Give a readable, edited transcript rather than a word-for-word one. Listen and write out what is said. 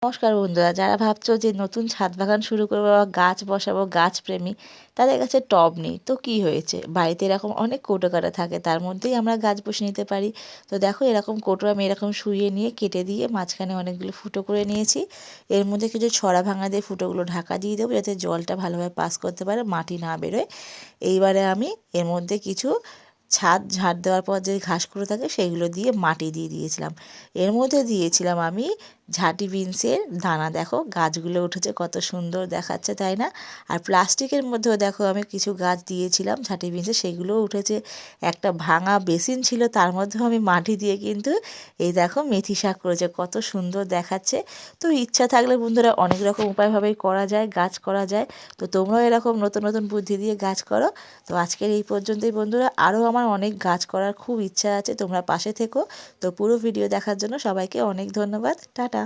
নমস্কার বন্ধুরা, যারা ভাবছো যে নতুন ছাদ বাগান শুরু করবো বা গাছ বসাবো, গাছ প্রেমী, তাদের কাছে টব নেই তো কি হয়েছে, বাড়িতে এরকম অনেক কৌটো কাটা থাকে, তার মধ্যেই আমরা গাছ বসিয়ে নিতে পারি। তো দেখো এরকম কৌটো আমি এরকম শুইয়ে নিয়ে কেটে দিয়ে মাঝখানে অনেকগুলো ফুটো করে নিয়েছি। এর মধ্যে কিছু ছড়া ভাঙা দিয়ে ফুটোগুলো ঢাকা দিয়ে দেবো যাতে জলটা ভালোভাবে পাস করতে পারে, মাটি না বেরোয়। এইবারে আমি এর মধ্যে কিছু ছাদ ঝাড় দেওয়ার পর যে ঘাসগুলো থাকে সেইগুলো দিয়ে মাটি দিয়ে দিয়েছিলাম। এর মধ্যে দিয়েছিলাম আমি ঝাঁটি বিনসের দানা। দেখো গাছগুলো উঠেছে, কত সুন্দর দেখাচ্ছে তাই না? আর প্লাস্টিকের মধ্যেও দেখো আমি কিছু গাছ দিয়েছিলাম ঝাঁটি বিনসের, সেগুলোও উঠেছে। একটা ভাঙা বেসিন ছিল, তার মধ্যেও আমি মাটি দিয়ে কিন্তু এই দেখো মেথি শাক করেছে, কত সুন্দর দেখাচ্ছে। তো ইচ্ছা থাকলে বন্ধুরা অনেক রকম উপায়ভাবেই করা যায়, গাছ করা যায়। তো তোমরাও এরকম নতুন নতুন বুদ্ধি দিয়ে গাছ করো। তো আজকের এই পর্যন্তই বন্ধুরা, আরও আমার অনেক গাছ করার খুব ইচ্ছা আছে, তোমরা পাশে থেকো। তো পুরো ভিডিও দেখার জন্য সবাইকে অনেক ধন্যবাদ। টাটা।